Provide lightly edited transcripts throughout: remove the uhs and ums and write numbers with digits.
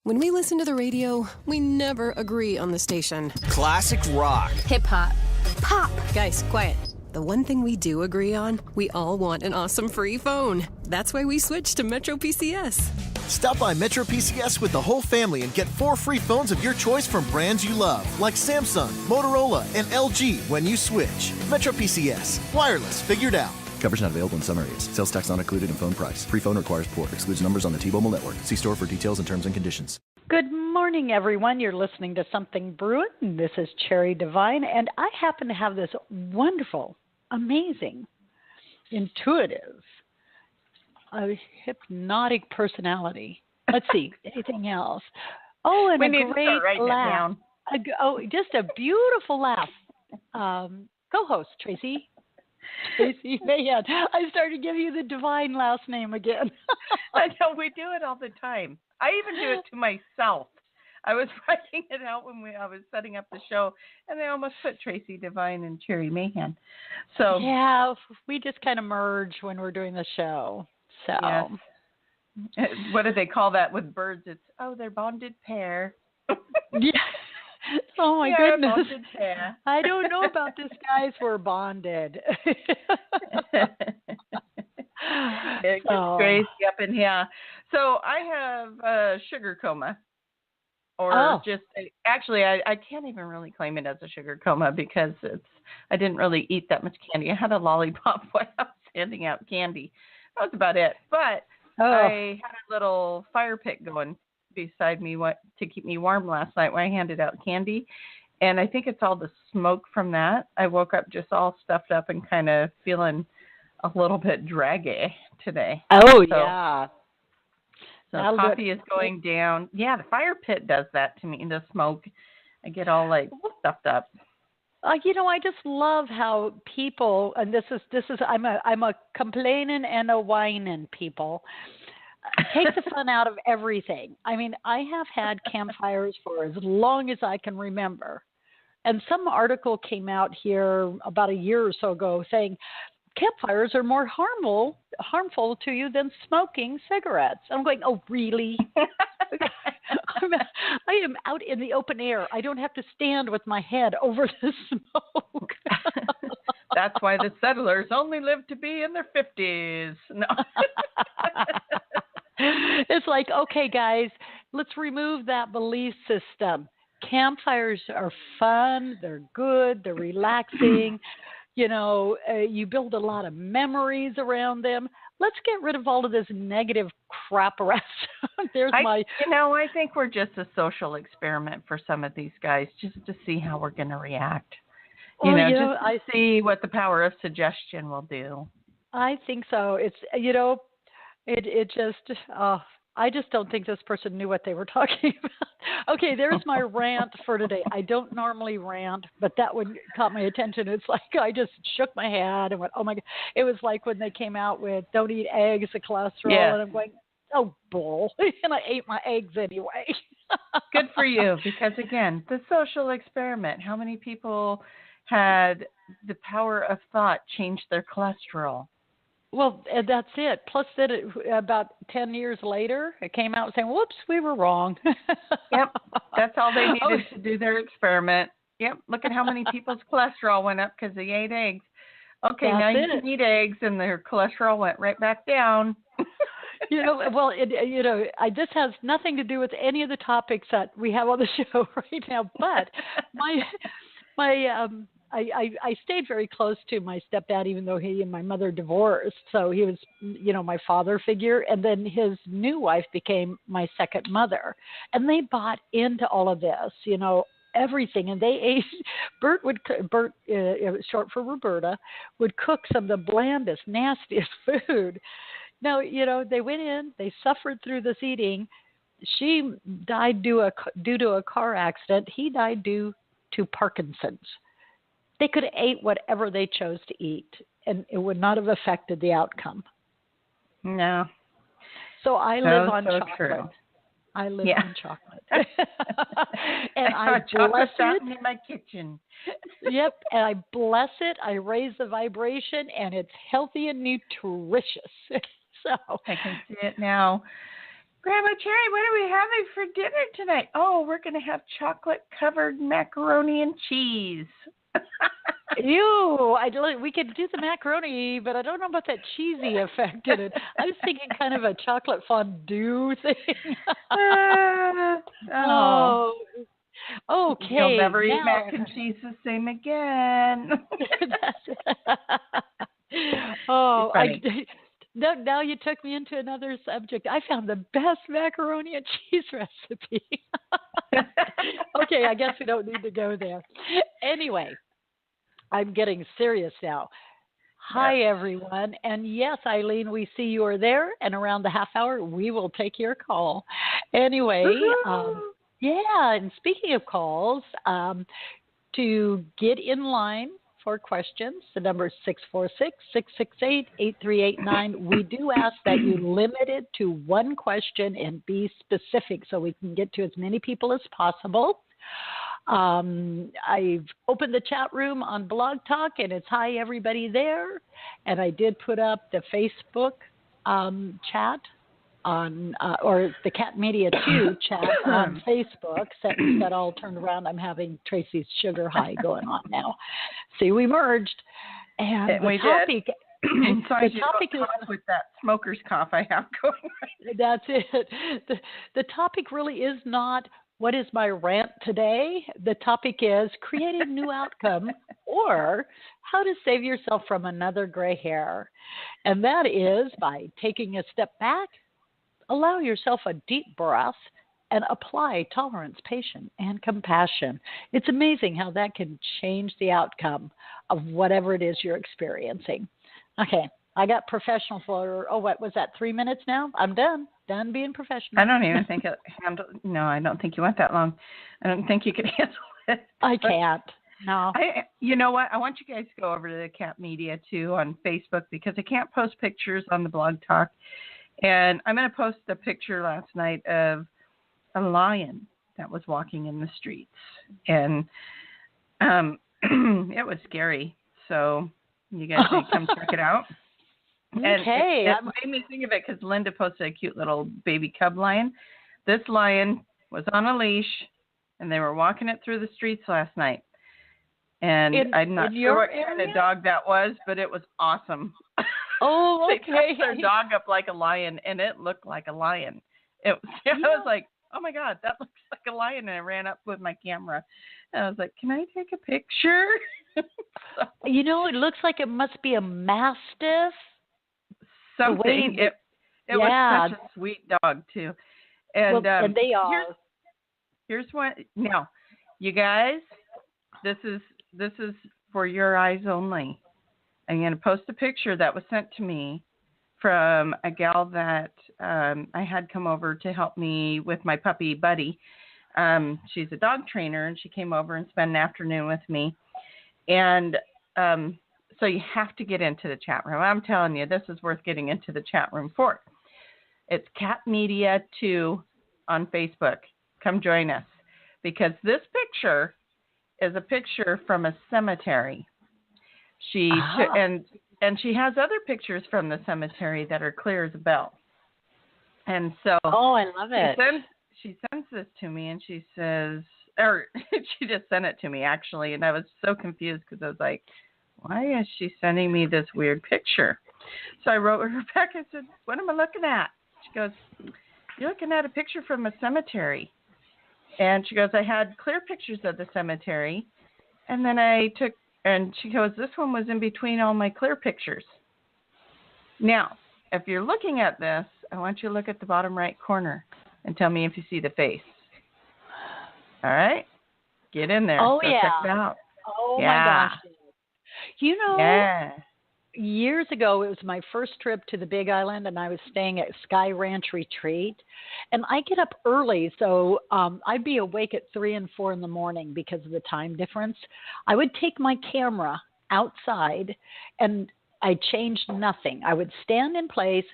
When we listen to the radio, we never agree on the station. Classic rock. Hip-hop. Pop. Guys, quiet. The one thing we do agree on, we all want an awesome free phone. That's why we switched to Metro PCS. Stop by Metro PCS with the whole family and get 4 free phones of your choice from brands you love, like Samsung, Motorola, and LG when you switch. Metro PCS. Wireless figured out. Coverage not available in some areas. Sales tax not included in phone price. Free phone requires port. Excludes numbers on the T-Mobile network. See store for details and terms and conditions. Good morning, everyone. You're listening to Something Brewin. This is Cherry Divine, and I happen to have this wonderful, amazing, intuitive, hypnotic personality. Let's see, anything else? Oh, and we a great laugh. Just a beautiful laugh. Co-host, Tracie Mahan. I started giving you the divine last name again. I know, we do it all the time. I even do it to myself. I was writing it out when I was setting up the show, and I almost put Tracie Divine and Cherry Mahan. So yeah, we just kind of merge when we're doing the show. So yes. What do they call that with birds? It's they're bonded pair. Yeah. Oh my goodness. Bonded pair. I don't know about this, guys. We're bonded. It gets crazy up in here. So I have a sugar coma. Actually, I can't even really claim it as a sugar coma because I didn't really eat that much candy. I had a lollipop while I was handing out candy. That was about it. But I had a little fire pit going beside me to keep me warm last night when I handed out candy. And I think it's all the smoke from that. I woke up just all stuffed up and kind of feeling a little bit draggy today. Yeah. So coffee is going down. Yeah, the fire pit does that to me. The smoke, I get all like stuffed up. I just love how people, and this is I'm a complaining and a whining people. Take the fun out of everything. I mean, I have had campfires for as long as I can remember. And some article came out here about a year or so ago saying campfires are more harmful to you than smoking cigarettes. I'm going, oh, really? I am out in the open air. I don't have to stand with my head over the smoke. That's why the settlers only lived to be in their 50s. No. It's like, okay, guys, let's remove that belief system. Campfires are fun. They're good. They're relaxing. You build a lot of memories around them. Let's get rid of all of this negative crap around. I think we're just a social experiment for some of these guys, just to see how we're going to react. I see what the power of suggestion will do. I think so. It's I just don't think this person knew what they were talking about. Okay, there's my rant for today. I don't normally rant, but that one caught my attention. It's like I just shook my head and went, oh my God. It was like when they came out with don't eat eggs, the cholesterol, and I'm going, oh, bull. And I ate my eggs anyway. Good for you, because again, the social experiment, how many people had the power of thought change their cholesterol? Well, that's it. Plus, that about 10 years later, it came out saying, whoops, we were wrong. Yep. That's all they needed to do their experiment. Yep. Look at how many people's cholesterol went up because they ate eggs. Okay, that's now you can eat eggs, and their cholesterol went right back down. This has nothing to do with any of the topics that we have on the show right now, but I stayed very close to my stepdad, even though he and my mother divorced. So he was, my father figure. And then his new wife became my second mother. And they bought into all of this, everything. And they ate, Bert, short for Roberta, would cook some of the blandest, nastiest food. Now, they went in, they suffered through this eating. She died due to a car accident. He died due to Parkinson's. They could have ate whatever they chose to eat, and it would not have affected the outcome. No. So I live on so chocolate. True. I live on chocolate. And I bless it. In my kitchen. Yep, and I bless it. I raise the vibration, and it's healthy and nutritious. So I can see it now. Grandma Cherry, what are we having for dinner tonight? Oh, we're going to have chocolate-covered macaroni and cheese. We could do the macaroni, but I don't know about that cheesy effect in it. I was thinking kind of a chocolate fondue thing. Okay. You'll never eat mac and cheese the same again. Now you took me into another subject. I found the best macaroni and cheese recipe. Okay, I guess we don't need to go there. Anyway, I'm getting serious now. Hi, everyone. And yes, Eileen, we see you are there. And around the half hour, we will take your call. Anyway, and speaking of calls, to get in line for questions, the number is 646-668-8389. We do ask that you limit it to one question and be specific so we can get to as many people as possible. I've opened the chat room on Blog Talk, and it's hi everybody there. And I did put up the Facebook chat on, or the Cat Media 2 chat on Facebook. Since that all turned around, I'm having Tracie's sugar high going on now. See, we merged. And the topic, sorry, the topic is with that smoker's cough I have going. That's it. The topic really is not what is my rant today. The topic is create a new outcome or how to save yourself from another gray hair. And that is by taking a step back, allow yourself a deep breath, and apply tolerance, patience, and compassion. It's amazing how that can change the outcome of whatever it is you're experiencing. Okay, I got professional for, what was that, 3 minutes now? I'm done being professional. I don't even think I don't think you went that long. I don't think you could handle it. I can't. No. You know what? I want you guys to go over to the Cat Media too on Facebook because I can't post pictures on the Blog Talk. And I'm going to post a picture last night of a lion that was walking in the streets. And it was scary. So you guys should come check it out. And okay. It made me think of it because Linda posted a cute little baby cub lion. This lion was on a leash, and they were walking it through the streets last night. And I'm not sure what kind of dog that was, but it was awesome. Oh, okay. They dressed their dog up like a lion, and it looked like a lion. I was like, oh, my God, that looks like a lion. And I ran up with my camera. And I was like, can I take a picture? It looks like it must be a mastiff. Something. It was such a sweet dog, too. And, and they are. Here's what. Now, you guys, this is for your eyes only. I'm going to post a picture that was sent to me from a gal that I had come over to help me with my puppy, Buddy. She's a dog trainer, and she came over and spent an afternoon with me. And so you have to get into the chat room. I'm telling you, this is worth getting into the chat room for. It's Cat Media 2 on Facebook. Come join us. Because this picture is a picture from a cemetery. And she has other pictures from the cemetery that are clear as a bell. And so I love it. She sends this to me, and she says, or she just sent it to me, actually, and I was so confused because I was like, why is she sending me this weird picture? So I wrote her back and said, what am I looking at? She goes, you're looking at a picture from a cemetery. And she goes, I had clear pictures of the cemetery, and then and she goes, this one was in between all my clear pictures. Now, if you're looking at this, I want you to look at the bottom right corner and tell me if you see the face. All right? Get in there. Oh, Go yeah. check it out. Oh, my gosh. Yeah. Years ago, it was my first trip to the Big Island, and I was staying at Sky Ranch Retreat. And I get up early, so I'd be awake at 3 and 4 in the morning because of the time difference. I would take my camera outside, and I changed nothing. I would stand in place,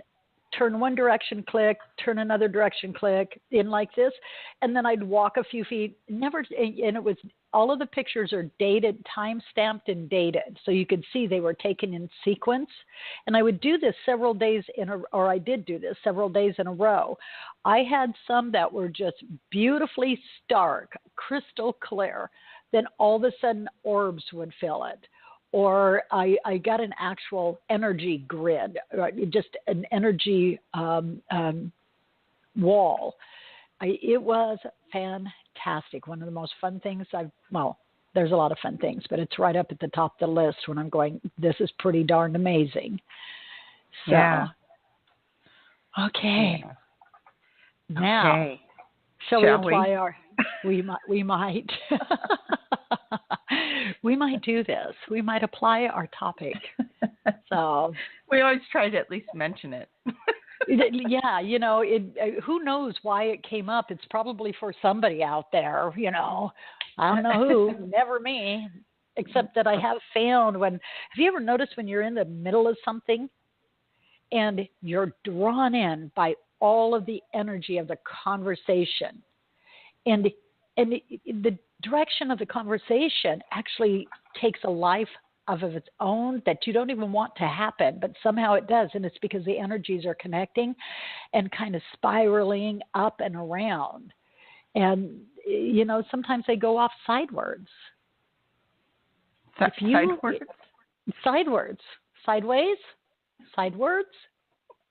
turn one direction, click, turn another direction, click, in like this. And then I'd walk a few feet, and it was, all of the pictures are dated, time-stamped and dated. So you could see they were taken in sequence. And I would do this several days I did do this several days in a row. I had some that were just beautifully stark, crystal clear. Then all of a sudden orbs would fill it. Or I got an actual energy grid, just an energy wall. It was fantastic. One of the most fun things there's a lot of fun things, but it's right up at the top of the list when I'm going, this is pretty darn amazing. So, yeah. Okay. Now, shall we apply we might. We might do this. We might apply our topic. So we always try to at least mention it. Yeah, who knows why it came up? It's probably for somebody out there, I don't know who, never me, except that I have found have you ever noticed when you're in the middle of something and you're drawn in by all of the energy of the conversation and the direction of the conversation actually takes a life of its own that you don't even want to happen, but somehow it does. And it's because the energies are connecting and kind of spiraling up and around. And, sometimes they go off sidewards. Sidewards. Sideways? Sidewards?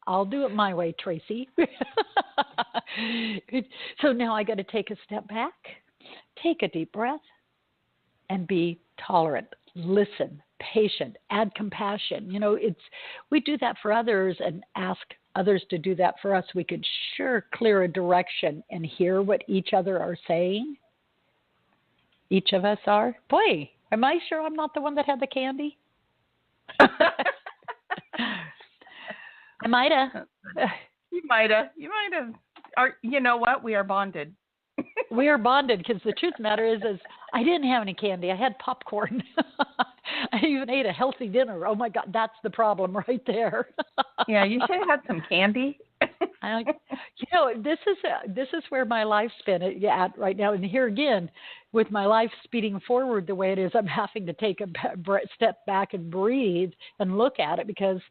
I'll do it my way, Tracie. So now I got to take a step back, take a deep breath, and be tolerant. Listen, patient, add compassion. We do that for others and ask others to do that for us. We could sure clear a direction and hear what each other are saying. Each of us are. Boy, am I sure I'm not the one that had the candy? I might have. You might have. You know what? We are bonded. We are bonded because the truth of the matter is I didn't have any candy. I had popcorn. I even ate a healthy dinner. Oh my God, that's the problem right there. Yeah, you should have had some candy. This is where my life's been at right now. And here again, with my life speeding forward the way it is, I'm having to take a step back and breathe and look at it because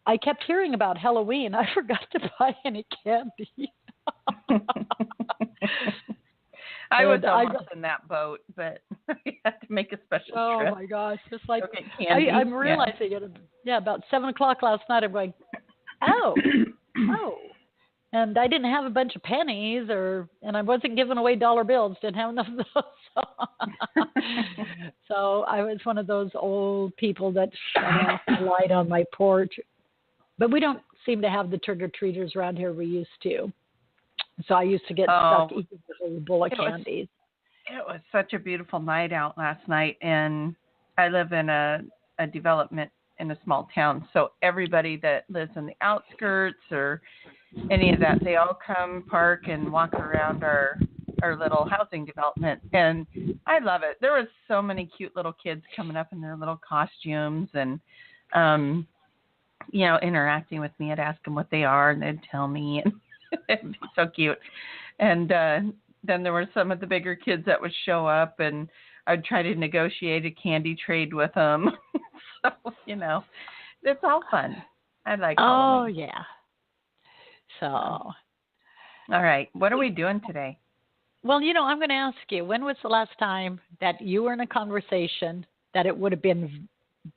I kept hearing about Halloween. I forgot to buy any candy. I was almost in that boat, but I had to make a special trip. Oh my gosh! It's like I'm realizing it. Yeah, about 7:00 last night. I'm going, oh, and I didn't have a bunch of pennies, and I wasn't giving away dollar bills. Didn't have enough of those. So I was one of those old people that shut off the light on my porch. But we don't seem to have the trick-or-treaters around here we used to. So I used to get stuck eating a whole bowl of candies. It was such a beautiful night out last night, and I live in a development in a small town. So everybody that lives in the outskirts or any of that, they all come park and walk around our little housing development. And I love it. There was so many cute little kids coming up in their little costumes and, interacting with me. I'd ask them what they are, and they'd tell me, and it'd be so cute. And then there were some of the bigger kids that would show up, and I'd try to negotiate a candy trade with them. So, it's all fun. I like Halloween. Oh, yeah. So. All right. What are we doing today? Well, I'm going to ask you, when was the last time that you were in a conversation that it would have been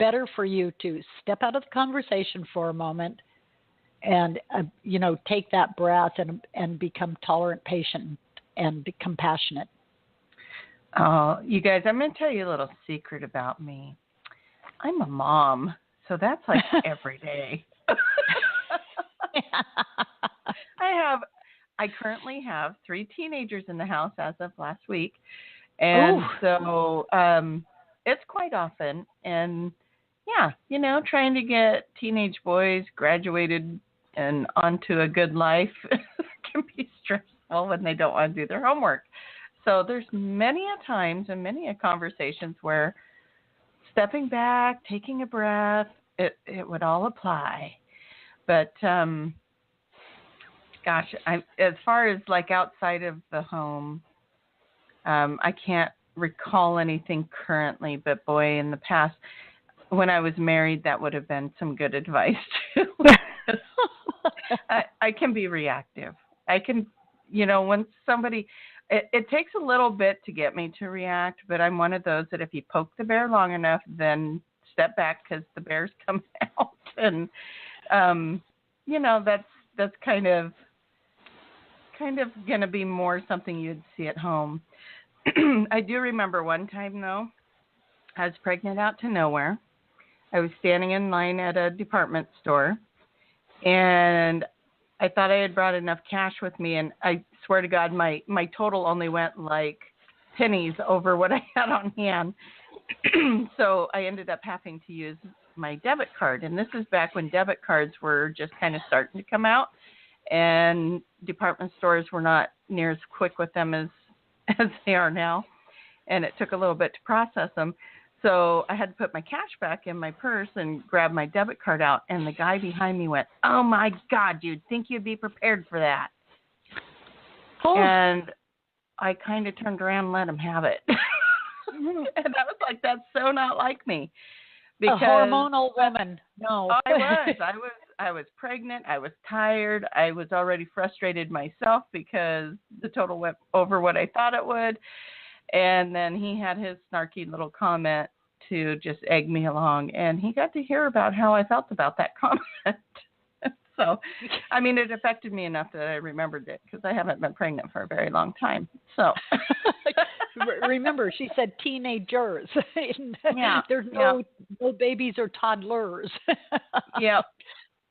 better for you to step out of the conversation for a moment and, take that breath and become tolerant, patient, and compassionate? Oh, you guys, I'm going to tell you a little secret about me. I'm a mom, so that's like every day. I currently have 3 teenagers in the house as of last week. And so it's quite often. And yeah, trying to get teenage boys graduated and onto a good life can be stressful when they don't want to do their homework. So there's many a times and many a conversations where stepping back, taking a breath, it would all apply. But Gosh, as far as like outside of the home, I can't recall anything currently, but boy, in the past, when I was married, that would have been some good advice too. I can be reactive. I can, when somebody, it takes a little bit to get me to react, but I'm one of those that if you poke the bear long enough, then step back because the bear's come out. And, that's kind of going to be more something you'd see at home. I do remember one time, though, I was pregnant out to nowhere. I was standing in line at a department store, and I thought I had brought enough cash with me, and I swear to God, my total only went like pennies over what I had on hand. So I ended up having to use my debit card, and this is back when debit cards were just kind of starting to come out, and department stores were not near as quick with them as they are now, and it took a little bit to process them. So I had to put my cash back in my purse and grab my debit card out, and the guy behind me went, "Oh my God, you'd think you'd be prepared for that." Oh. And I kind of turned around and let him have it. And I was like, that's so not like me. Because a hormonal woman. No. I was pregnant. I was tired. I was already frustrated myself because the total went over what I thought it would. And then he had his snarky little comment to just egg me along. And he got to hear about how I felt about that comment. So, I mean, it affected me enough that I remembered it because I haven't been pregnant for a very long time. So, remember, she said teenagers. Yeah. There's no babies or toddlers. Yeah.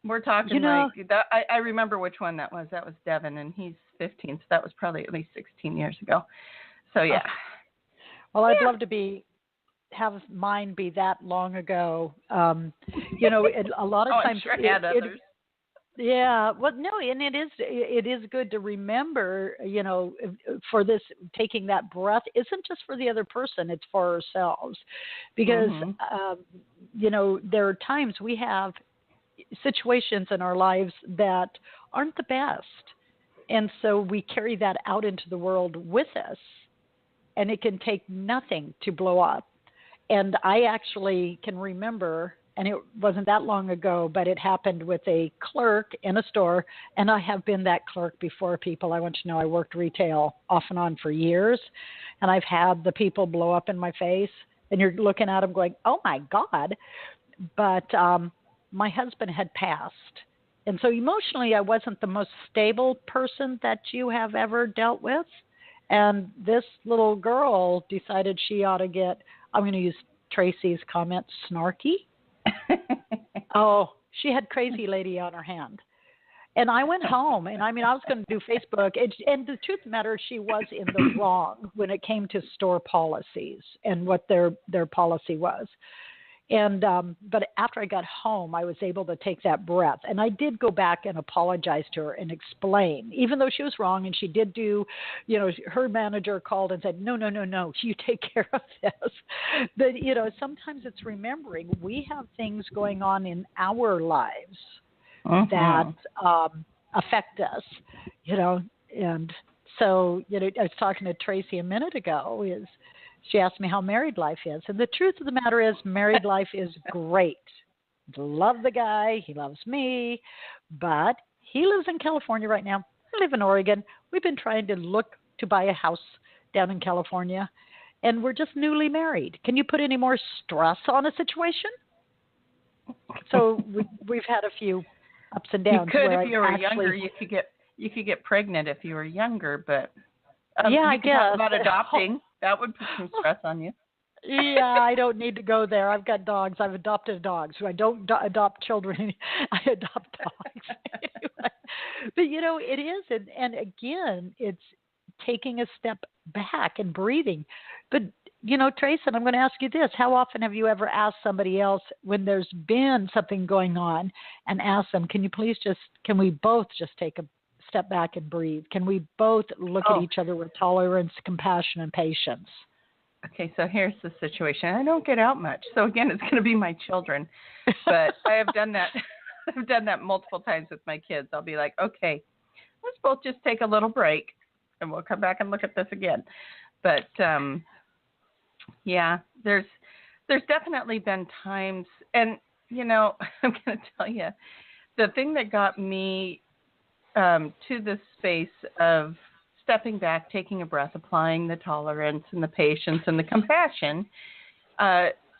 We're talking I remember which one that was. That was Devin, and he's 15, so that was probably at least 16 years ago. So, yeah. Well, I'd love to have mine be that long ago. A lot of times. I'm sure I had others. Yeah, well, no, and it is good to remember, for this, taking that breath isn't just for the other person, it's for ourselves. Because, there are times we have situations in our lives that aren't the best. And so we carry that out into the world with us, and it can take nothing to blow up. And I actually can remember, and it wasn't that long ago, but it happened with a clerk in a store. And I have been that clerk before, people. I want you to know I worked retail off and on for years. And I've had the people blow up in my face. And you're looking at them going, oh, my God. But my husband had passed. And so emotionally, I wasn't the most stable person that you have ever dealt with. And this little girl decided she ought to get, I'm going to use Tracie's comment, snarky. Oh, she had crazy lady on her hand. And I went home, and I was going to do Facebook. And the truth of the matter, she was in the wrong when it came to store policies and what their policy was. And but after I got home, I was able to take that breath. And I did go back and apologize to her and explain, even though she was wrong. And she did do, her manager called and said, no, you take care of this. But, sometimes it's remembering we have things going on in our lives that affect us, And so, I was talking to Tracie a minute ago, she asked me how married life is. And the truth of the matter is married life is great. Love the guy. He loves me. But he lives in California right now. I live in Oregon. We've been trying to look to buy a house down in California. And we're just newly married. Can you put any more stress on a situation? So we've had a few ups and downs. You could if you were younger. You could get pregnant if you were younger. But I guess. Talk about adopting. That would put some stress on you. Yeah, I don't need to go there. I've got dogs. I've adopted dogs. So I don't adopt children. I adopt dogs. Anyway. But, it is. And again, it's taking a step back and breathing. But, Trace, and I'm going to ask you this. How often have you ever asked somebody else when there's been something going on and asked them, can we both just take a step back and breathe? Can we both look at each other with tolerance, compassion, and patience? Okay, so here's the situation. I don't get out much. So again, it's going to be my children. But I have done that. I've done that multiple times with my kids. I'll be like, okay, let's both just take a little break and we'll come back and look at this again. But yeah, there's definitely been times, and I'm going to tell you, the thing that got me to this space of stepping back, taking a breath, applying the tolerance and the patience and the compassion.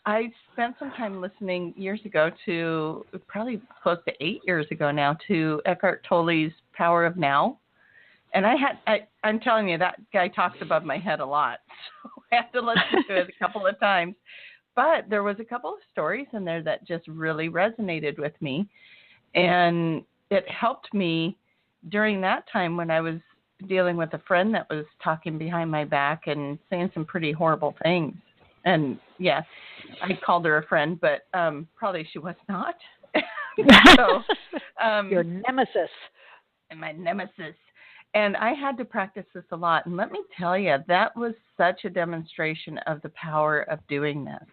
I spent some time listening years ago to, probably close to 8 years ago now, to Eckhart Tolle's Power of Now. And I'm telling you, that guy talks above my head a lot. So I had to listen to it a couple of times. But there was a couple of stories in there that just really resonated with me. And it helped me during that time when I was dealing with a friend that was talking behind my back and saying some pretty horrible things. And yeah, I called her a friend, but probably she was not. So, your nemesis. And my nemesis. And I had to practice this a lot. And let me tell you, that was such a demonstration of the power of doing this,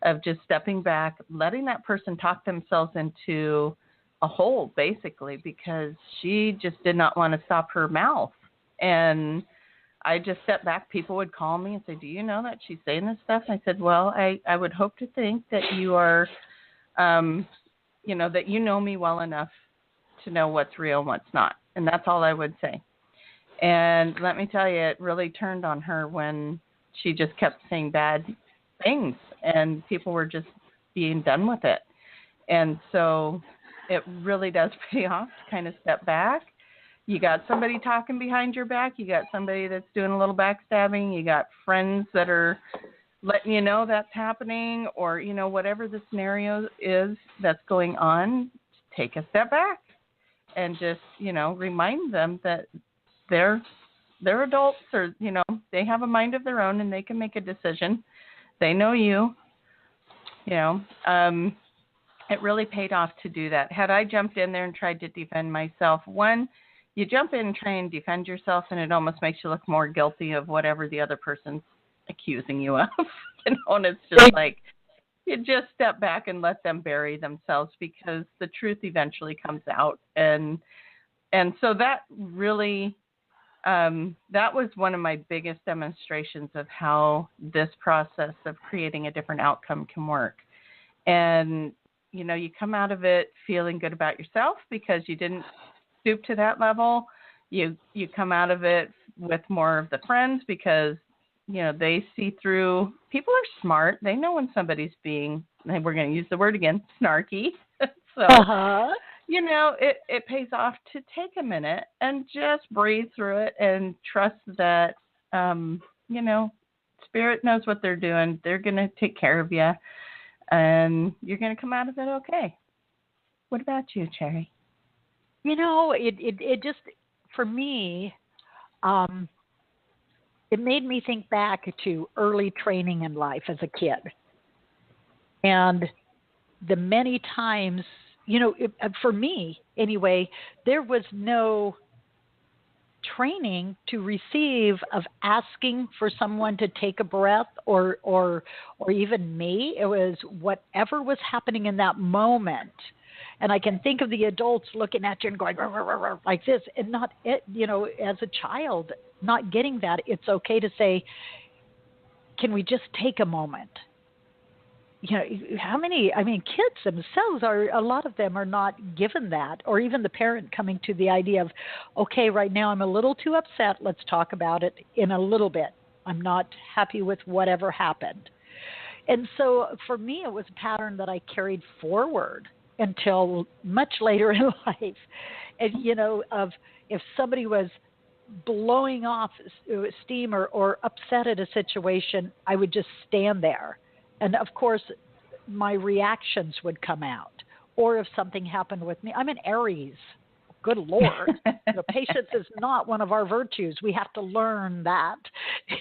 of just stepping back, letting that person talk themselves into a hole, basically, because she just did not want to stop her mouth. And I just stepped back. People would call me and say, do you know that she's saying this stuff? And I said, well, I would hope to think that you are, that you know me well enough to know what's real and what's not. And that's all I would say. And let me tell you, it really turned on her when she just kept saying bad things and people were just being done with it. And so it really does pay off to kind of step back. You got somebody talking behind your back. You got somebody that's doing a little backstabbing. You got friends that are letting you know that's happening, or, whatever the scenario is that's going on, take a step back and just, remind them that they're adults, or, they have a mind of their own and they can make a decision. They know you, it really paid off to do that. Had I jumped in there and tried to defend myself, one, you jump in and try and defend yourself, and it almost makes you look more guilty of whatever the other person's accusing you of. And it's just like, you just step back and let them bury themselves, because the truth eventually comes out. And so that really, that was one of my biggest demonstrations of how this process of creating a different outcome can work. And, you come out of it feeling good about yourself because you didn't stoop to that level. You come out of it with more of the friends because, they see through. People are smart. They know when somebody's being, and we're going to use the word again, snarky. So, it pays off to take a minute and just breathe through it and trust that, Spirit knows what they're doing. They're going to take care of you, and you're going to come out of it okay. What about you, Cherry? It just, for me, it made me think back to early training in life as a kid. And the many times, for me anyway, there was no training to receive of asking for someone to take a breath or even me. It was whatever was happening in that moment. And I can think of the adults looking at you and going "Rah, rah, rah, rah," like this, and not it, as a child, not getting that. It's okay to say, can we just take a moment? Kids themselves a lot of them are not given that, or even the parent coming to the idea of, okay, right now I'm a little too upset. Let's talk about it in a little bit. I'm not happy with whatever happened. And so for me, it was a pattern that I carried forward until much later in life. And, of if somebody was blowing off steam or upset at a situation, I would just stand there. And, of course, my reactions would come out. Or if something happened with me, I'm an Aries. Good Lord. Patience is not one of our virtues. We have to learn that.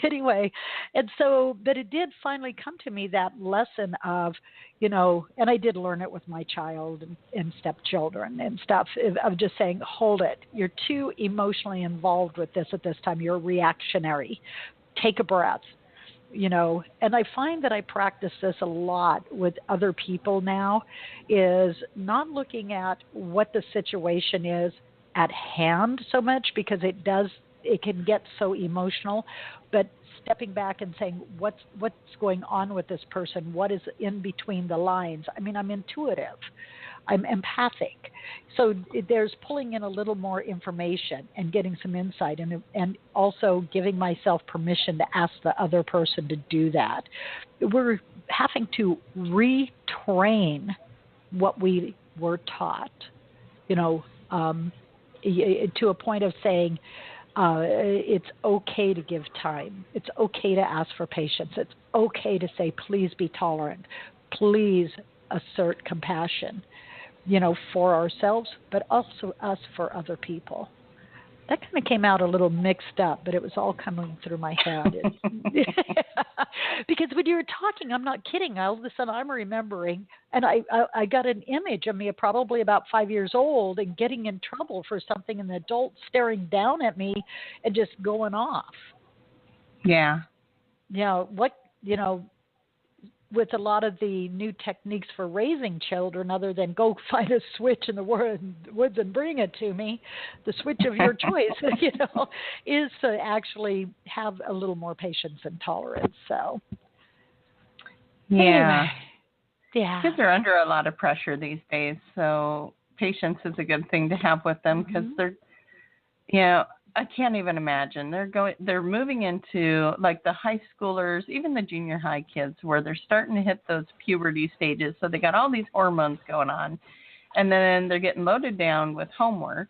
Anyway, and so, but it did finally come to me, that lesson of, and I did learn it with my child and stepchildren and stuff, of just saying, hold it. You're too emotionally involved with this at this time. You're reactionary. Take a breath. And I find that I practice this a lot with other people now, is not looking at what the situation is, at hand so much because it can get so emotional, but stepping back and saying, what's going on with this person? What is in between the lines? I mean, I'm intuitive. I'm empathic. So there's pulling in a little more information and getting some insight and also giving myself permission to ask the other person to do that. We're having to retrain what we were taught, to a point of saying, it's okay to give time. It's okay to ask for patience. It's okay to say, please be tolerant. Please assert compassion, for ourselves, but also us for other people. That kind of came out a little mixed up, but it was all coming through my head. Because when you were talking, I'm not kidding. All of a sudden, I'm remembering, and I got an image of me probably about 5 years old and getting in trouble for something, and the adult staring down at me and just going off. Yeah. With a lot of the new techniques for raising children, other than go find a switch in the woods and bring it to me, the switch of your choice, is to actually have a little more patience and tolerance. So, yeah. Yeah. Kids are under a lot of pressure these days, so patience is a good thing to have with them because they're, I can't even imagine. They're moving into like the high schoolers, even the junior high kids, where they're starting to hit those puberty stages. So they got all these hormones going on, and then they're getting loaded down with homework.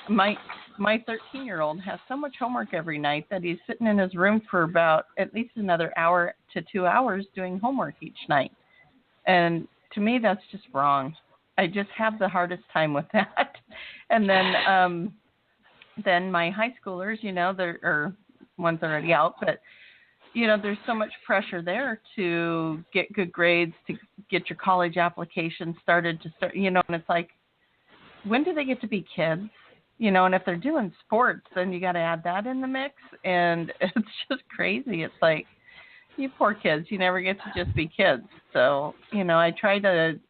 My 13-year-old has so much homework every night that he's sitting in his room for about at least another hour to 2 hours doing homework each night. And to me, that's just wrong. I just have the hardest time with that. And then my high schoolers, they're one's already out, but there's so much pressure there to get good grades, to get your college application started, and it's like, when do they get to be kids? And if they're doing sports, then you got to add that in the mix, and it's just crazy. It's like, you poor kids, you never get to just be kids. So, I try to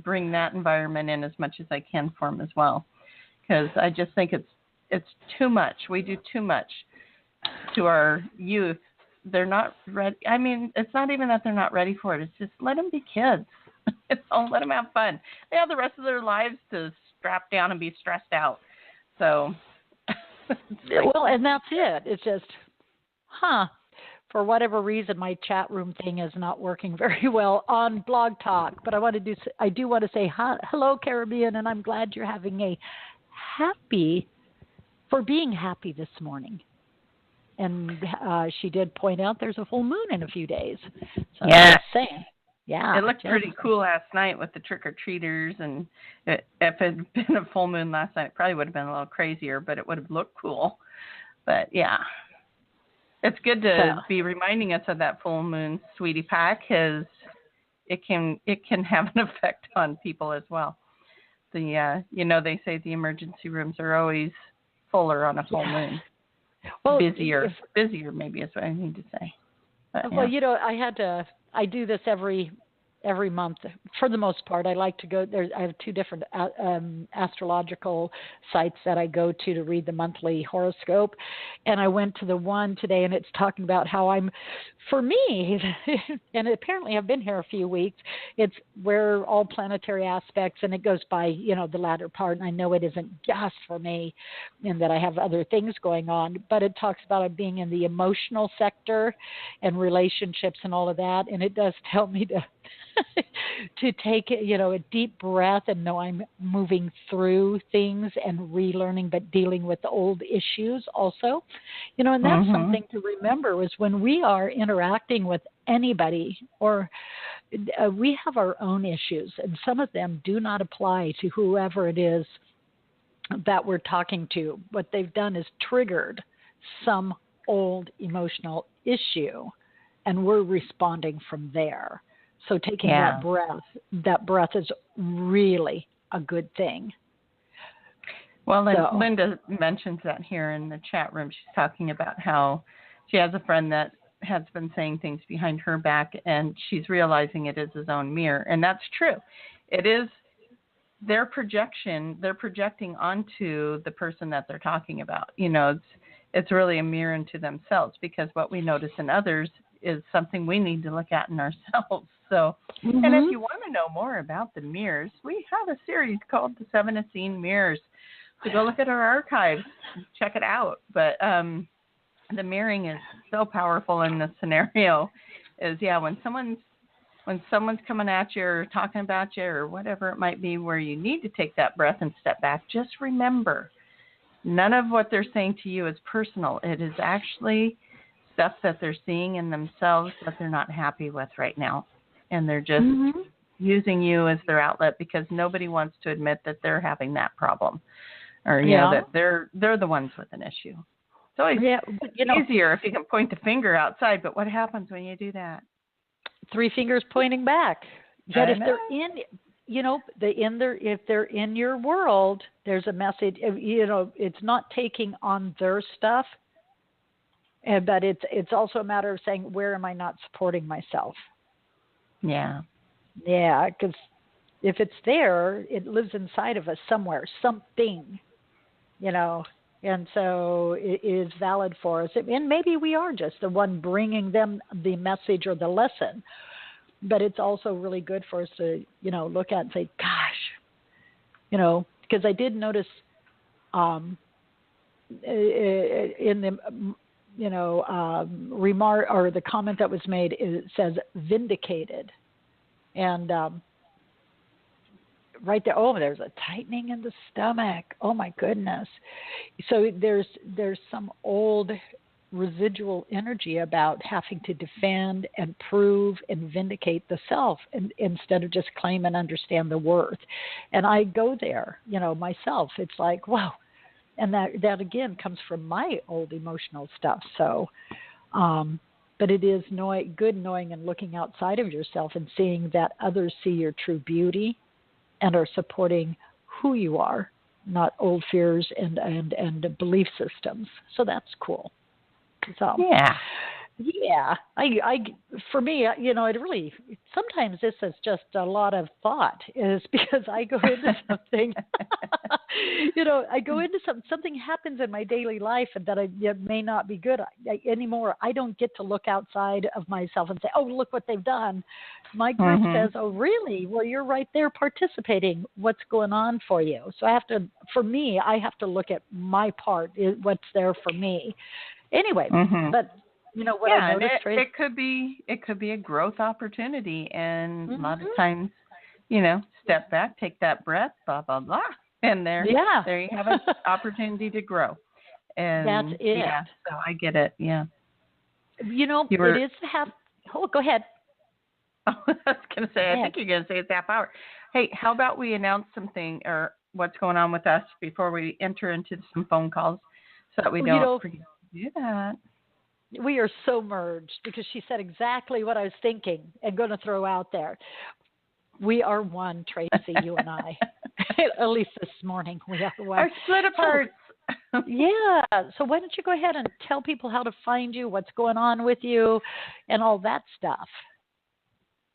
bring that environment in as much as I can for them as well, because I just think it's too much. We do too much to our youth. They're not ready. I mean, it's not even that they're not ready for it. It's just let them be kids. Don't let them have fun. They have the rest of their lives to strap down and be stressed out. So, well, and that's it. It's just, for whatever reason, my chat room thing is not working very well on Blog Talk. But I do want to say hello, Caribbean, and I'm glad you're having for being happy this morning. And she did point out there's a full moon in a few days. So yeah. Saying, yeah. It looked pretty cool last night with the trick-or-treaters. And if it had been a full moon last night, it probably would have been a little crazier, but it would have looked cool. But, yeah. It's good to be reminding us of that full moon, sweetie pie, because it can have an effect on people as well. They say the emergency rooms are always fuller on a full moon. Well, busier maybe is what I need to say. But, well, I do this every month for the most part. I like to go there. I have two different astrological sites that I go to read the monthly horoscope, and I went to the one today, and it's talking about how for me, and apparently I've been here a few weeks. It's where all planetary aspects, and it goes by the latter part. And I know it isn't just for me, and that I have other things going on, but it talks about it being in the emotional sector and relationships and all of that, and it does tell me to take a deep breath and know I'm moving through things and relearning, but dealing with the old issues also, and that's something to remember is when we are interacting with anybody, or we have our own issues, and some of them do not apply to whoever it is that we're talking to. What they've done is triggered some old emotional issue, and we're responding from there. So taking that breath is really a good thing. Well, Linda mentions that here in the chat room. She's talking about how she has a friend that has been saying things behind her back, and she's realizing it is his own mirror. And that's true. It is their projection, they're projecting onto the person that they're talking about. You know, it's really a mirror into themselves, because what we notice in others is something we need to look at in ourselves. So, and if you want to know more about the mirrors, we have a series called The 7 Essene Mirrors. So go look at our archives, check it out. But the mirroring is so powerful in this scenario. Is when someone's coming at you or talking about you or whatever it might be, where you need to take that breath and step back, just remember, none of what they're saying to you is personal. It is actually stuff that they're seeing in themselves that they're not happy with right now. And they're just using you as their outlet, because nobody wants to admit that they're having that problem, or you know, that they're the ones with an issue. It's always easier if you can point the finger outside, but what happens when you do that? 3 fingers pointing back. Yet if they're in, you know, if they're in your world, there's a message. You know, it's not taking on their stuff, but it's also a matter of saying, where am I not supporting myself? Yeah, because if it's there, it lives inside of us somewhere, something, you know, and so it is valid for us. And maybe we are just the one bringing them the message or the lesson, but it's also really good for us to, you know, look at and say, gosh, you know, because I did notice in the, you know, remark or the comment that was made, it says vindicated. And right there, there's a tightening in the stomach. Oh my goodness. So there's some old residual energy about having to defend and prove and vindicate the self, instead of just claim and understand the worth. And I go there, you know, myself. It's like, wow. And that again comes from my old emotional stuff. So, but it is good knowing and looking outside of yourself and seeing that others see your true beauty and are supporting who you are, not old fears and belief systems. So that's cool. So yeah, I for me, you know, it really, sometimes this is just a lot of thought, is because I go into something, you know, I go into something happens in my daily life and that it may not be good anymore. I don't get to look outside of myself and say, oh, look what they've done. My group says, oh, really? Well, you're right there participating. What's going on for you? So I have to look at my part, what's there for me. Anyway, but you know what I noticed, Trace? It could be a growth opportunity, and a lot of times, you know, step back, take that breath, blah blah blah, and there you have an opportunity to grow. And that's it. Yeah, so I get it. Yeah. You know, it is to have. Oh, go ahead. I was going to say, I think you're going to say it's half hour. Hey, how about we announce something or what's going on with us before we enter into some phone calls, so that we don't forget to do that. We are so merged, because she said exactly what I was thinking and going to throw out there. We are one, Tracie, you and I. At least this morning we are one. Our split apart. Yeah. So why don't you go ahead and tell people how to find you, what's going on with you, and all that stuff.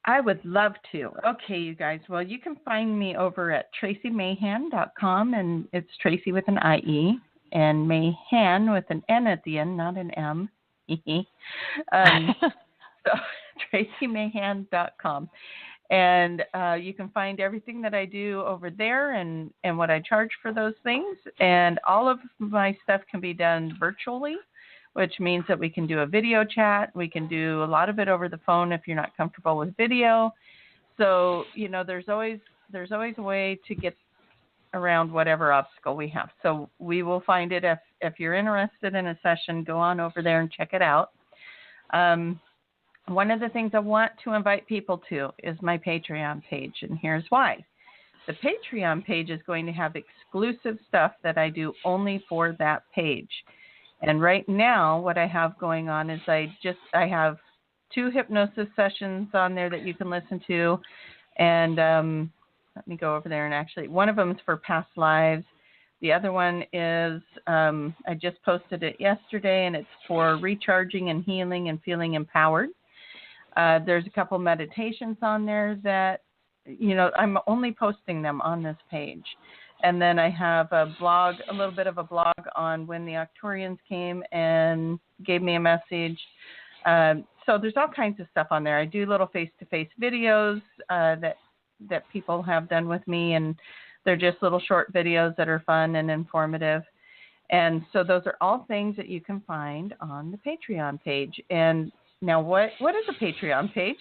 I would love to. Okay, you guys. Well, you can find me over at TracieMahan.com, and it's Tracie with an I-E, and Mahan with an N at the end, not an M. So TracieMahan.com. And you can find everything that I do over there and what I charge for those things. And all of my stuff can be done virtually, which means that we can do a video chat. We can do a lot of it over the phone if you're not comfortable with video. So, you know, there's always a way to get around whatever obstacle we have. So we will find it. If you're interested in a session, go on over there and check it out. One of the things I want to invite people to is my Patreon page, and here's why. The Patreon page is going to have exclusive stuff that I do only for that page. And right now, what I have going on is I have 2 hypnosis sessions on there that you can listen to. And let me go over there, and actually, one of them is for past lives. The other one is, I just posted it yesterday, and it's for recharging and healing and feeling empowered. There's a couple meditations on there that I'm only posting them on this page. And then I have a blog, a little bit of a blog on when the Octorians came and gave me a message. So there's all kinds of stuff on there. I do little face-to-face videos that people have done with me, and they're just little short videos that are fun and informative. And so those are all things that you can find on the Patreon page. And now what is a Patreon page?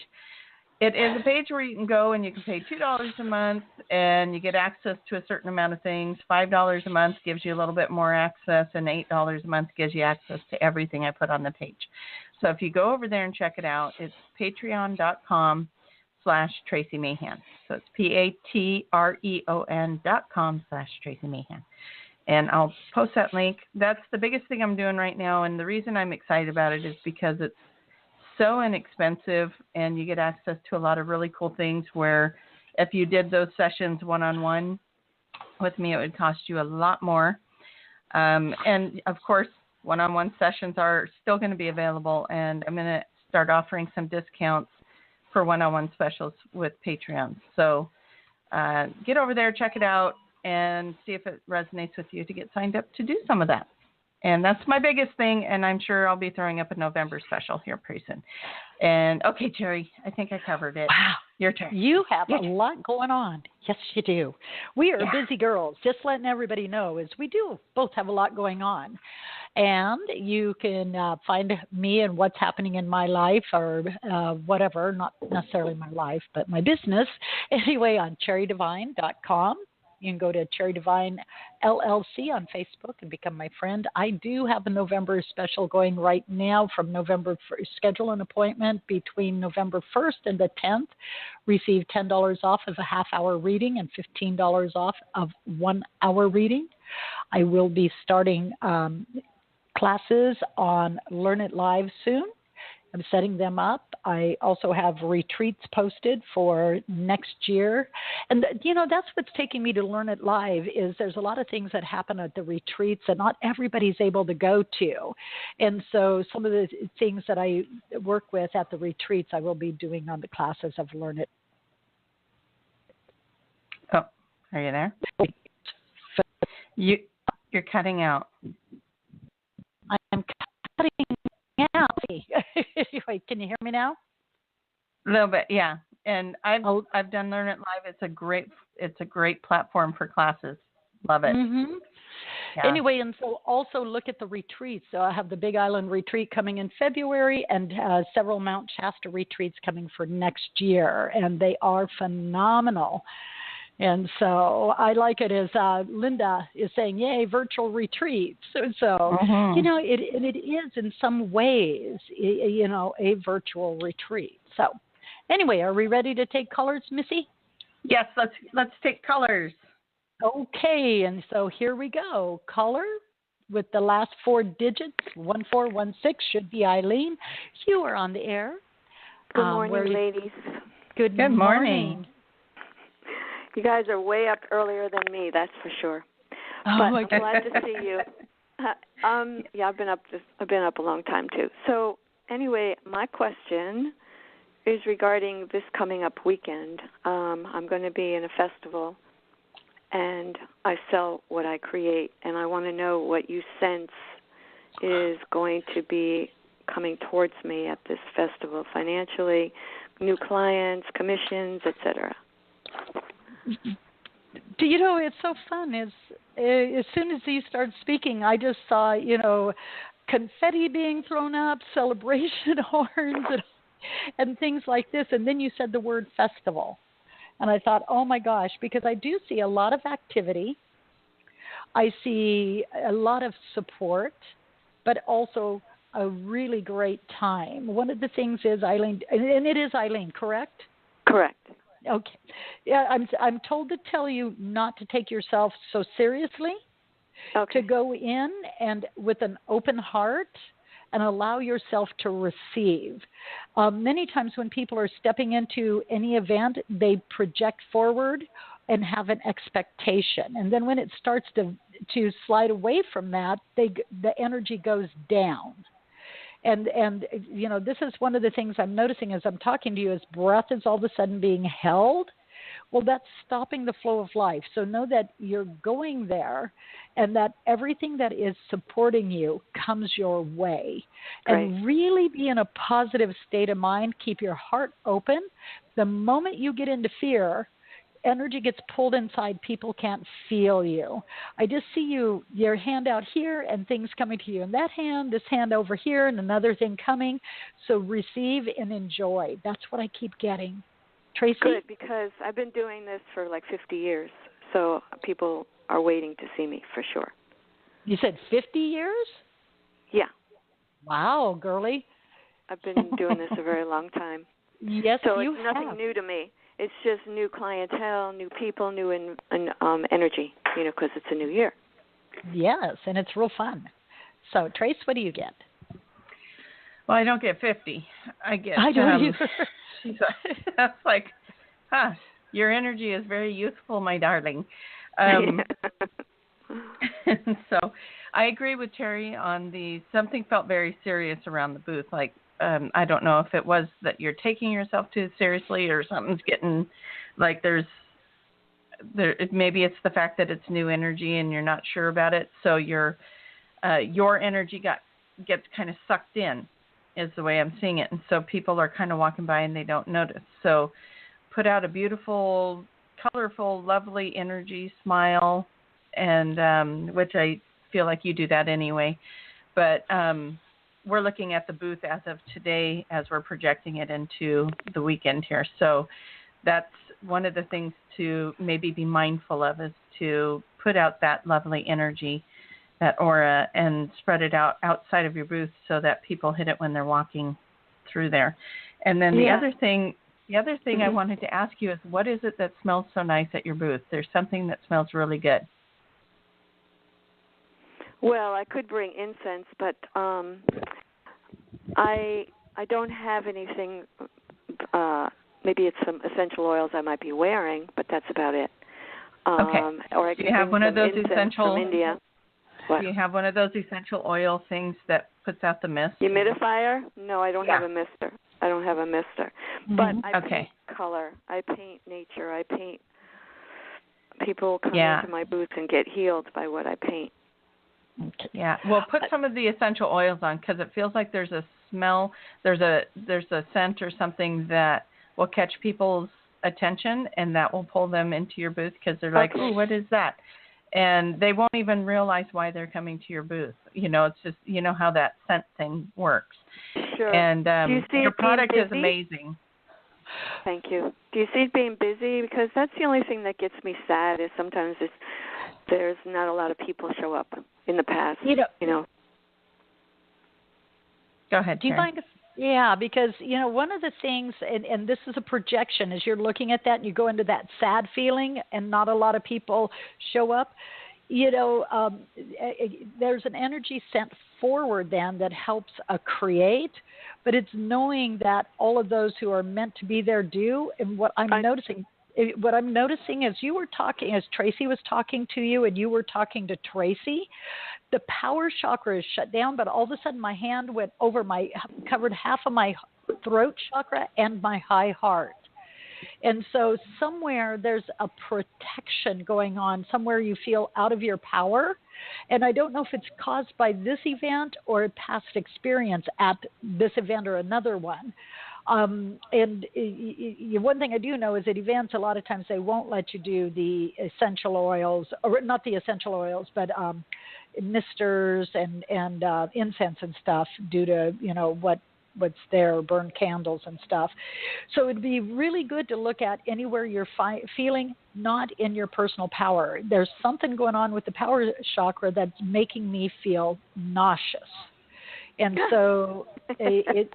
It is a page where you can go and you can pay $2 a month and you get access to a certain amount of things. $5 a month gives you a little bit more access, and $8 a month gives you access to everything I put on the page. So if you go over there and check it out, it's patreon.com/Tracie Mahan. So it's patreon.com/Tracie Mahan. And I'll post that link. That's the biggest thing I'm doing right now. And the reason I'm excited about it is because it's so inexpensive, and you get access to a lot of really cool things where if you did those sessions one-on-one with me, it would cost you a lot more. And of course, one-on-one sessions are still going to be available, and I'm going to start offering some discounts for one-on-one specials with Patreon. So get over there, check it out, and see if it resonates with you to get signed up to do some of that. And that's my biggest thing, and I'm sure I'll be throwing up a November special here pretty soon. And, okay, Cherry, I think I covered it. Wow. Your turn. You have a lot going on. Yes, you do. We are busy girls. Just letting everybody know is we do both have a lot going on. And you can find me and what's happening in my life or whatever, not necessarily my life, but my business, anyway, on cherrydivine.com. You can go to Cherry Divine LLC on Facebook and become my friend. I do have a November special going right now from November 1st. Schedule an appointment between November 1st and the 10th. Receive $10 off of a half-hour reading and $15 off of 1 hour reading. I will be starting classes on Learn It Live soon. I'm setting them up. I also have retreats posted for next year. And, that's what's taking me to Learn It Live is there's a lot of things that happen at the retreats that not everybody's able to go to. And so some of the things that I work with at the retreats, I will be doing on the classes of Learn It. Oh, are you there? You're cutting out. I'm cutting out. Wait, can you hear me now? A little bit, yeah. And I've done Learn It Live. It's a great platform for classes. Love it. Mm-hmm. Yeah. Anyway, and so also look at the retreats. So I have the Big Island retreat coming in February and several Mount Shasta retreats coming for next year, and they are phenomenal. And so I like it as Linda is saying, yay, virtual retreats. So it is in some ways, a virtual retreat. So anyway, are we ready to take colors, Missy? Yes, let's take colors. Okay, and so here we go. Color with the last 4 digits, 1416, should be Eileen. You are on the air. Good morning, ladies. Good morning. You guys are way up earlier than me, that's for sure. Oh, but my I'm glad to see you. I've been up a long time too. So anyway, my question is regarding this coming up weekend. I'm going to be in a festival, and I sell what I create, and I want to know what you sense is going to be coming towards me at this festival financially, new clients, commissions, etc. It's so fun. As soon as you started speaking, I just saw, confetti being thrown up, celebration horns, and things like this. And then you said the word festival. And I thought, oh, my gosh, because I do see a lot of activity. I see a lot of support, but also a really great time. One of the things is, Eileen, and it is Eileen, correct? Correct. Okay. Yeah, I'm told to tell you not to take yourself so seriously. Okay. To go in and with an open heart and allow yourself to receive. Many times when people are stepping into any event, they project forward and have an expectation. And then when it starts to slide away from that, the energy goes down. And this is one of the things I'm noticing as I'm talking to you is breath is all of a sudden being held Well, that's stopping the flow of life. So know that you're going there and that everything that is supporting you comes your way. Great. And really be in a positive state of mind. Keep your heart open. The moment you get into fear, energy gets pulled inside. People can't feel you. I just see your hand out here and things coming to you in that hand, this hand over here, and another thing coming. So receive and enjoy. That's what I keep getting. Tracie? Good, because I've been doing this for like 50 years, so people are waiting to see me for sure. You said 50 years? Yeah. Wow, girly. I've been doing this a very long time. Yes, so you it's nothing have. new to me. It's just new clientele, new people, new energy, because it's a new year. Yes, and it's real fun. So, Trace, what do you get? Well, I don't get 50. I don't either. That's like, your energy is very youthful, my darling. So I agree with Terry on something felt very serious around the booth. Like, I don't know if it was that you're taking yourself too seriously or something's getting, like maybe it's the fact that it's new energy and you're not sure about it. So your energy gets kind of sucked in, is the way I'm seeing it. And so people are kind of walking by and they don't notice. So put out a beautiful, colorful, lovely energy, smile, and which I feel like you do that anyway. But we're looking at the booth as of today as we're projecting it into the weekend here. So that's one of the things to maybe be mindful of, is to put out that lovely energy, that aura, and spread it out outside of your booth so that people hit it when they're walking through there. And then the other thing I wanted to ask you is, what is it that smells so nice at your booth? There's something that smells really good. Well, I could bring incense, but I don't have anything. Maybe it's some essential oils I might be wearing, but that's about it. Okay. Or I do could you have bring one of those incense essential from India. What? Do you have one of those essential oil things that puts out the mist? Humidifier? No, I don't have a mister. I don't have a mister. But I paint color. I paint nature. I paint. People come into my booth and get healed by what I paint. Yeah. Well, put some of the essential oils on, because it feels like there's a smell, there's a scent or something that will catch people's attention, and that will pull them into your booth, because they're like, "Ooh, what is that?" And they won't even realize why they're coming to your booth. It's just, how that scent thing works. Sure. And your product is amazing. Thank you. Do you see it being busy? Because that's the only thing that gets me sad, is sometimes there's not a lot of people show up in the past. Go ahead, do you mind if, because, one of the things, and this is a projection, as you're looking at that and you go into that sad feeling and not a lot of people show up, there's an energy sent forward then that helps create, but it's knowing that all of those who are meant to be there do. And what I'm noticing as you were talking, as Tracie was talking to you and you were talking to Tracie, the power chakra is shut down, but all of a sudden my hand went over covered half of my throat chakra and my high heart. And so somewhere there's a protection going on, somewhere you feel out of your power. And I don't know if it's caused by this event or a past experience at this event or another one. And one thing I do know is at events, a lot of times they won't let you do the essential oils, or not the essential oils, but misters and incense and stuff due to, what's there, burn candles and stuff. So it'd be really good to look at anywhere you're feeling not in your personal power. There's something going on with the power chakra that's making me feel nauseous. And so it's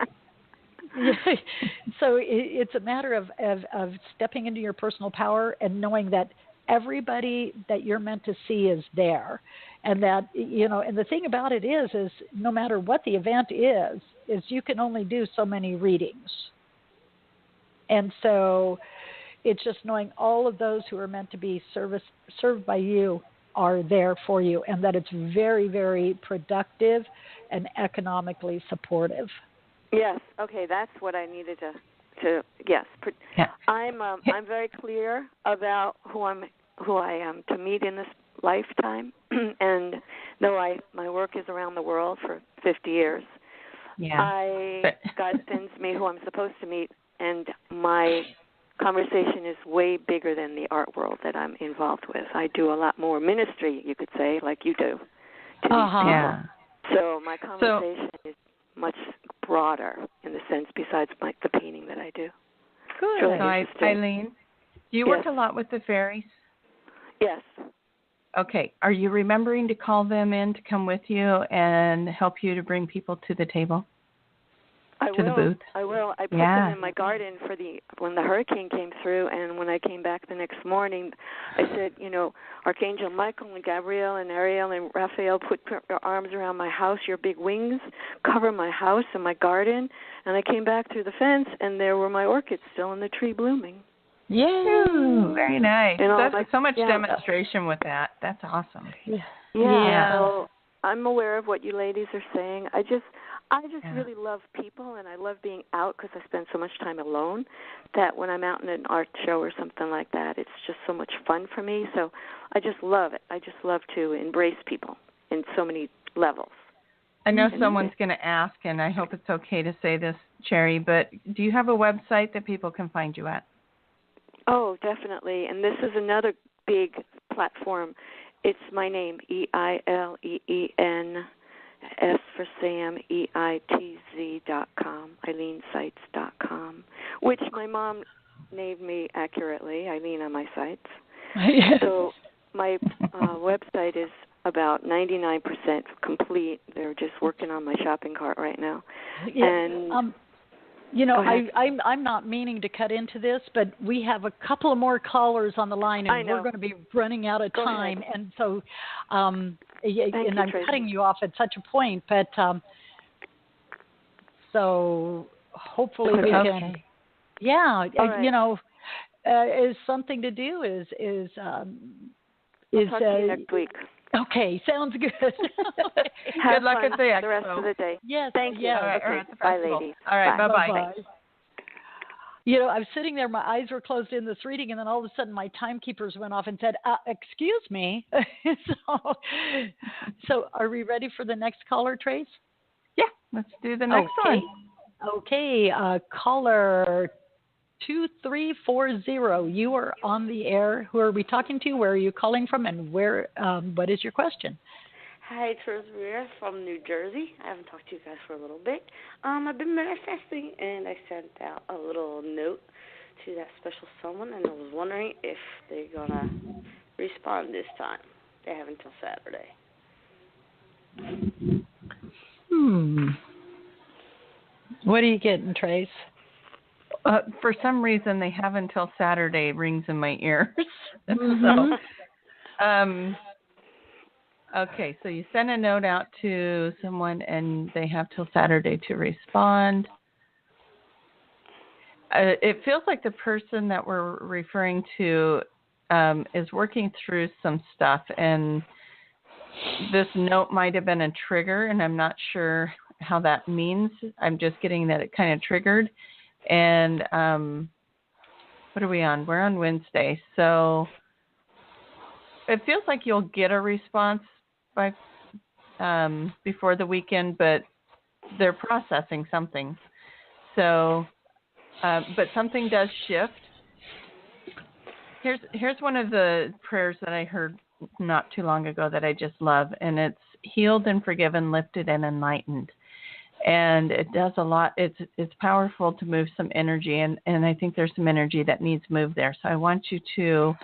a matter of stepping into your personal power and knowing that everybody that you're meant to see is there. And that, and the thing about it is no matter what the event is you can only do so many readings. And so it's just knowing all of those who are meant to be served by you are there for you, and that it's very, very productive and economically supportive. Yes. Okay, that's what I needed to I'm very clear about who I am to meet in this lifetime, and though my work is around the world for 50 years, God sends me who I'm supposed to meet, and my conversation is way bigger than the art world that I'm involved with. I do a lot more ministry, you could say, like you do, to these people. Yeah. So my conversation is much broader in the sense besides the painting that I do. Good. Really So Eileen, do you work a lot with the fairies? Yes. Okay. Are you remembering to call them in to come with you and help you to bring people to the table? The booth? I will. I put them in my garden when the hurricane came through, and when I came back the next morning, I said, Archangel Michael and Gabriel and Ariel and Raphael, put your arms around my house, your big wings, cover my house and my garden. And I came back through the fence, and there were my orchids still in the tree blooming. Yeah, very nice. That's so much demonstration with that. That's awesome. Yeah. So I'm aware of what you ladies are saying. I just really love people, and I love being out because I spend so much time alone that when I'm out in an art show or something like that, it's just so much fun for me. So I just love it. I just love to embrace people in so many levels. I know someone's going to ask, and I hope it's okay to say this, Cherry, but do you have a website that people can find you at? Oh, definitely. And this is another big platform. It's my name, EILEEN. S for Sam, EITZ.com, EileenSites.com, which my mom named me accurately, Eileen on my sites. So my website is about 99% complete. They're just working on my shopping cart right now. And I'm not meaning to cut into this, but we have a couple of more callers on the line, and we're going to be running out of time. And so, I'm cutting you off at such a point, but so hopefully we can. Yeah, is something to do. I'll talk to you next week. Okay, sounds good. Good luck at the rest of the day. Yes, thank you. Yes. All right, okay. Bye, ladies. All right, bye-bye. Bye-bye. I was sitting there, my eyes were closed in this reading, and then all of a sudden my timekeepers went off and said, excuse me. So are we ready for the next caller, Trace? Yeah, let's do the next one. Okay, caller 2340. You are on the air. Who are we talking to? Where are you calling from? And what is your question? Hi, it's Rosemary from New Jersey. I haven't talked to you guys for a little bit. I've been manifesting, and I sent out a little note to that special someone, and I was wondering if they're going to respond this time. They have until Saturday. What are you getting, Trace? For some reason, they have until Saturday rings in my ears. Okay, so you send a note out to someone, and they have till Saturday to respond. It feels like the person that we're referring to is working through some stuff, and this note might have been a trigger, and I'm not sure how that means. I'm just getting that it kind of triggered. And what are we on? We're on Wednesday. So it feels like you'll get a response by before the weekend, but they're processing something. So, but something does shift. Here's one of the prayers that I heard not too long ago that I just love, and it's healed and forgiven, lifted and enlightened. And it does a lot. It's powerful to move some energy, and I think there's some energy that needs moved there. So I want you to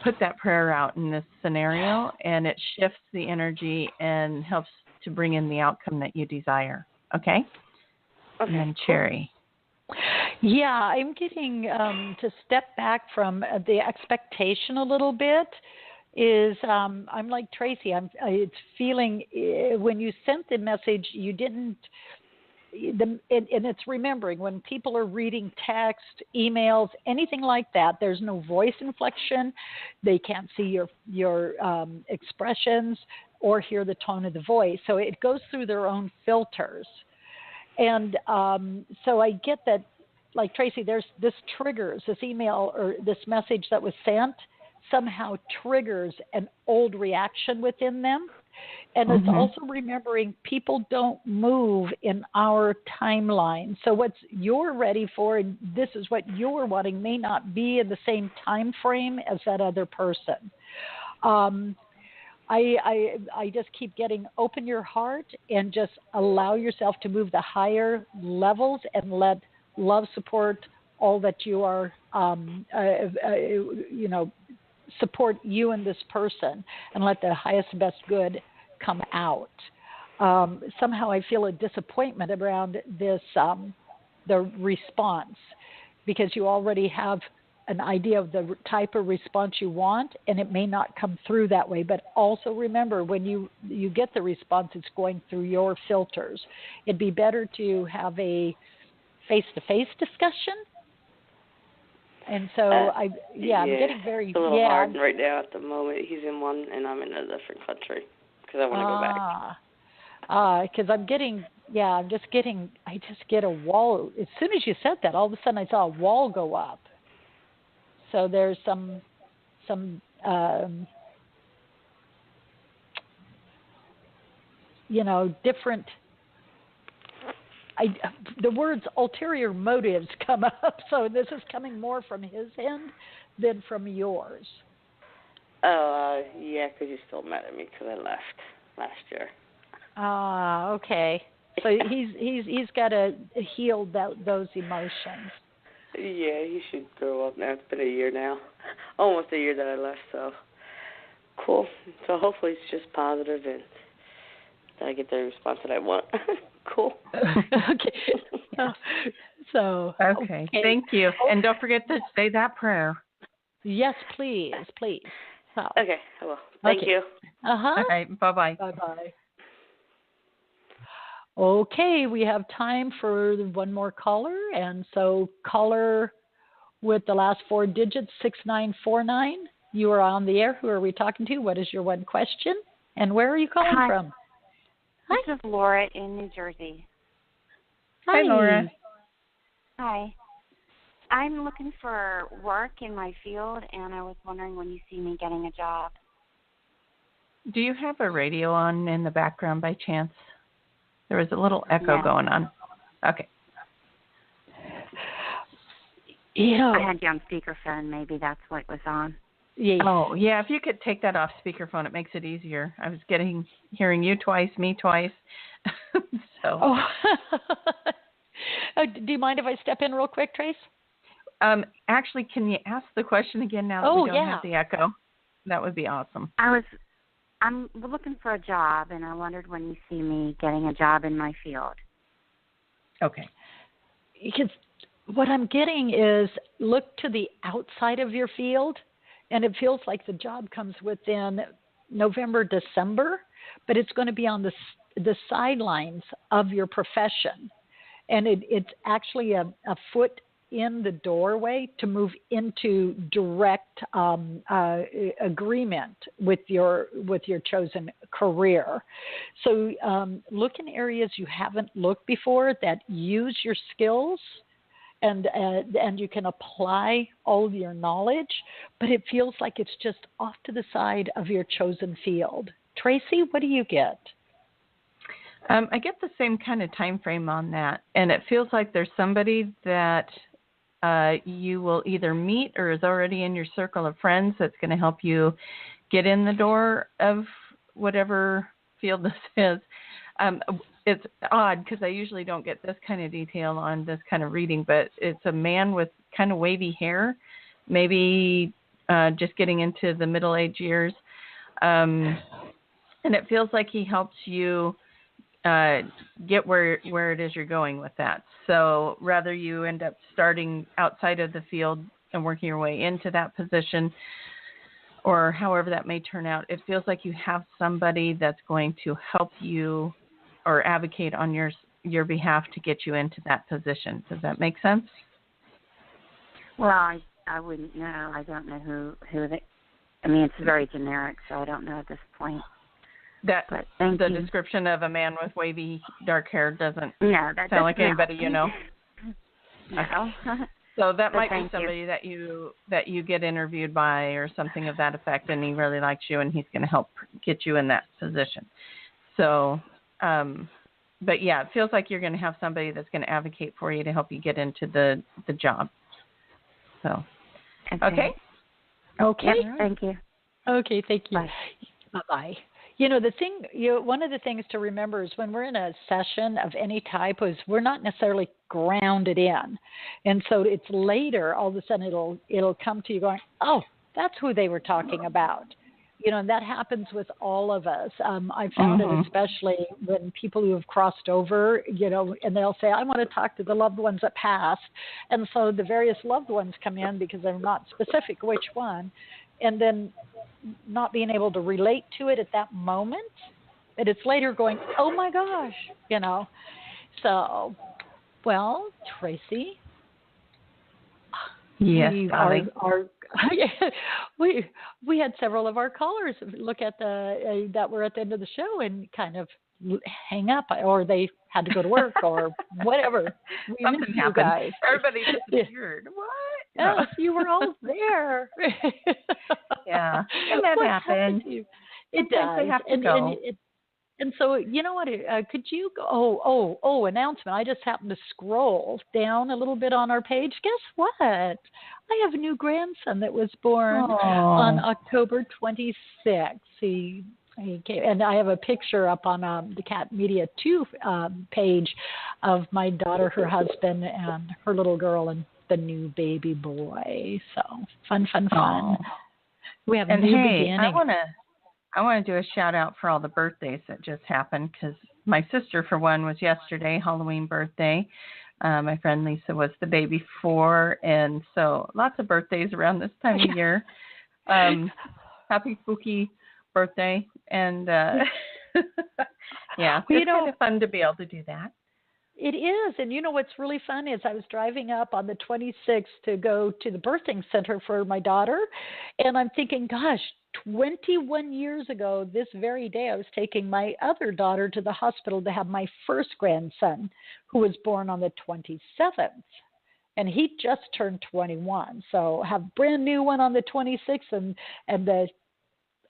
put that prayer out in this scenario, and it shifts the energy and helps to bring in the outcome that you desire. Okay? And then Cherry. Yeah, I'm getting to step back from the expectation a little bit. I'm like Tracie. It's feeling when you sent the message, you didn't. And it's remembering when people are reading text, emails, anything like that. There's no voice inflection. They can't see your expressions or hear the tone of the voice. So it goes through their own filters. And so I get that like Tracie, there's this triggers, this email or this message that was sent somehow triggers an old reaction within them. And it's also remembering people don't move in our timeline. So what you're ready for, and this is what you're wanting, may not be in the same time frame as that other person. I just keep getting open your heart and just allow yourself to move the higher levels and let love support all that you are, support you and this person, and let the highest and best good come out. Somehow I feel a disappointment around this, the response, because you already have an idea of the type of response you want, and it may not come through that way. But also remember, when you get the response, it's going through your filters. It'd be better to have a face-to-face discussion. And so I'm getting very it's a little hard right now at the moment. He's in one, and I'm in a different country because I want to go back. Because I just get a wall. As soon as you said that, all of a sudden I saw a wall go up. So there's some different. The words ulterior motives come up. So this is coming more from his end than from yours. Yeah, because you're still mad at me because I left last year. Okay. So he's got to heal those emotions. Yeah, he should grow up now. It's been a year now. Almost a year that I left, so cool. So hopefully it's just positive and that I get the response that I want. Cool. Okay. Okay. Thank you. And don't forget to say that prayer. Yes, please. So. Okay, I will. Thank you. All right, bye-bye. Bye-bye. Okay, we have time for one more caller. And so caller with the last four digits, 6949. You are on the air. Who are we talking to? What is your one question? And where are you calling from? This is Laura in New Jersey. Hi, Laura. Hi. I'm looking for work in my field, and I was wondering when you see me getting a job. Do you have a radio on in the background by chance? There was a little echo going on. Okay. I had you on speakerphone. Maybe that's what was on. Yeah. Oh, yeah. If you could take that off speakerphone, it makes it easier. I was hearing you twice, me twice. So. Oh. Do you mind if I step in real quick, Trace? Actually, can you ask the question again now that we don't have the echo? That would be awesome. I'm looking for a job, and I wondered when you see me getting a job in my field. Okay. Because what I'm getting is look to the outside of your field, and it feels like the job comes within November, December, but it's going to be on the sidelines of your profession. And it's actually a foot in the doorway to move into direct agreement with your chosen career. So look in areas you haven't looked before that use your skills, and you can apply all of your knowledge, but it feels like it's just off to the side of your chosen field. Tracie, what do you get? I get the same kind of time frame on that, and it feels like there's somebody that you will either meet or is already in your circle of friends that's going to help you get in the door of whatever field this is. It's odd because I usually don't get this kind of detail on this kind of reading, but it's a man with kind of wavy hair, maybe just getting into the middle-age years. And it feels like he helps you get where it is you're going with that. So rather you end up starting outside of the field and working your way into that position, or however that may turn out, it feels like you have somebody that's going to help you or advocate on your behalf to get you into that position. Does that make sense? Well, I wouldn't know. I don't know who they. I mean, it's very generic, so I don't know at this point. The description of a man with wavy dark hair doesn't sound like anybody you know. No. So that But might be thank you. somebody that you get interviewed by or something of that effect, and he really likes you, and he's going to help get you in that position. So, but yeah, it feels like you're going to have somebody that's going to advocate for you to help you get into the job. So, okay. Okay. Yep, thank you. Okay, thank you. Bye. Bye-bye. One of the things to remember is when we're in a session of any type is we're not necessarily grounded in. And so it's later, all of a sudden it'll come to you going, oh, that's who they were talking about. And that happens with all of us. I found it especially when people who have crossed over, and they'll say, I want to talk to the loved ones that passed. And so the various loved ones come in because they're not specific which one. And then not being able to relate to it at that moment, but it's later going, oh my gosh, So, well, Tracie. Yes, darling. We had several of our callers look at that were at the end of the show and kind of hang up, or they had to go to work or whatever. Something happened. Guys. Everybody disappeared. What? Yes, you were all there. Yeah, and that happened. It does. They have to go. And so, you know what? Could you go? Oh! Announcement! I just happened to scroll down a little bit on our page. Guess what? I have a new grandson that was born on October 26th. He came, and I have a picture up on the Cat Media 2 page of my daughter, her husband, and her little girl, and the new baby boy. So fun. We have a new beginning. I want to do a shout out for all the birthdays that just happened, because my sister, for one, was yesterday, Halloween birthday. My friend Lisa was the day before, and so lots of birthdays around this time of year. Happy spooky birthday, and yeah, it's kind of fun to be able to do that. It is, and what's really fun is I was driving up on the 26th to go to the birthing center for my daughter, and I'm thinking, gosh, 21 years ago, this very day, I was taking my other daughter to the hospital to have my first grandson, who was born on the 27th, and he just turned 21. So have brand new one on the 26th and the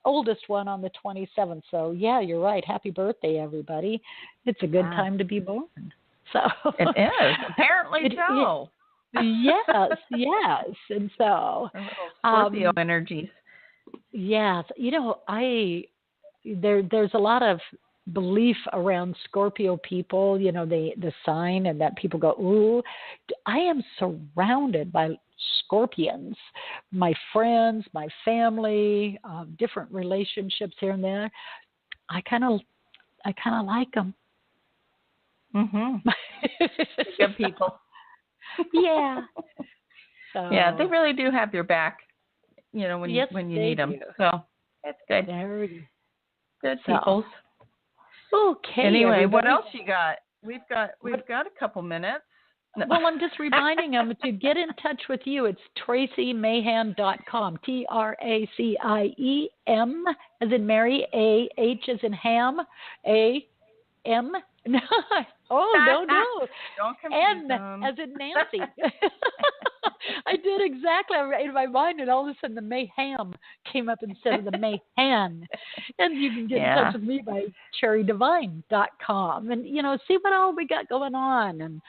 oldest one on the 27th. So yeah, you're right. Happy birthday, everybody. It's a good time to be born. So it is, apparently so. Yes. And so Scorpio energies. Yes. There's a lot of belief around Scorpio people, the sign, and that people go, ooh, I am surrounded by Scorpions, my friends, my family, different relationships here and there. I kind of like them. Good people. Yeah. So, yeah, they really do have your back, when you need them. So that's good. Good peoples. Okay. Anyway, everybody. what else you got? We've got a couple minutes. No. Well, I'm just reminding them to get in touch with you. It's TracieMahan.com. TRACIEM as in Mary, A-H as in ham, A-M. No. Don't confuse N them. as in Nancy. I did exactly in my mind, and all of a sudden the Mayhem came up instead of the Mahan. And you can get in touch with me by CherryDivine.com, and see what all we got going on, and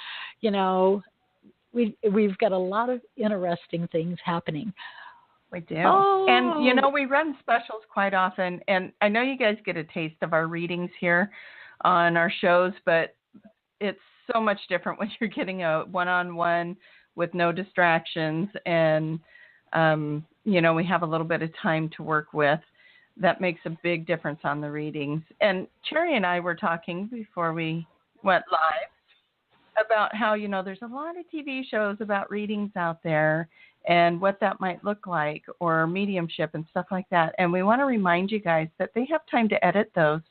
we've got a lot of interesting things happening. We do. And we run specials quite often, and I know you guys get a taste of our readings here on our shows, but it's so much different when you're getting a one-on-one with no distractions, and we have a little bit of time to work with. That makes a big difference on the readings. And Cherry and I were talking before we went live about how there's a lot of TV shows about readings out there and what that might look like, or mediumship and stuff like that. And we want to remind you guys that they have time to edit those.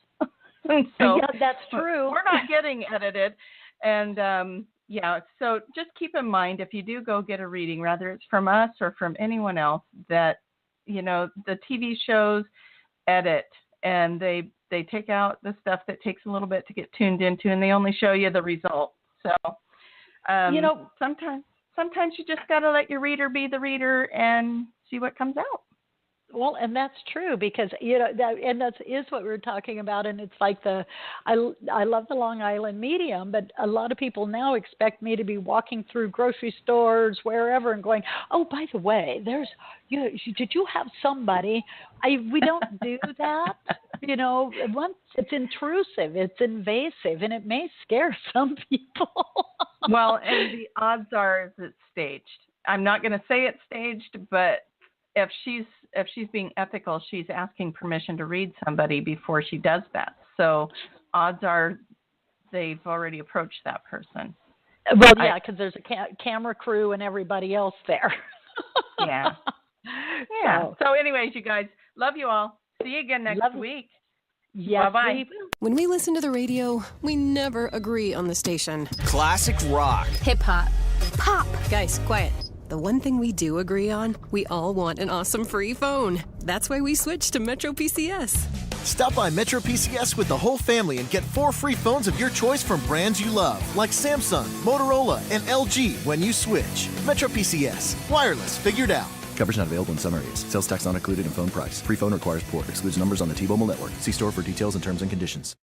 So yeah, that's true. We're not getting edited. And so just keep in mind, if you do go get a reading, whether it's from us or from anyone else, that the TV shows edit, and they take out the stuff that takes a little bit to get tuned into, and they only show you the result. So sometimes sometimes you just got to let your reader be the reader and see what comes out. Well, and that's true because that is what we were talking about, and it's like I love the Long Island medium, but a lot of people now expect me to be walking through grocery stores, wherever, and going, oh, by the way, did you have somebody? We don't do that. Once it's intrusive, it's invasive, and it may scare some people. Well, and the odds are it's staged. I'm not going to say it's staged, but if she's being ethical, she's asking permission to read somebody before she does that. So odds are they've already approached that person. Well, yeah, because there's a camera crew and everybody else there. Yeah. Yeah. So anyways, you guys, love you all. See you again next week. Yes, bye-bye. When we listen to the radio, we never agree on the station. Classic rock. Hip hop. Pop. Guys, quiet. The one thing we do agree on, we all want an awesome free phone. That's why we switched to Metro PCS. Stop by Metro PCS with the whole family and get 4 free phones of your choice from brands you love, like Samsung, Motorola, and LG when you switch. Metro PCS. Wireless figured out. Coverage not available in some areas. Sales tax not included in phone price. Free phone requires port. Excludes numbers on the T-Mobile network. See store for details and terms and conditions.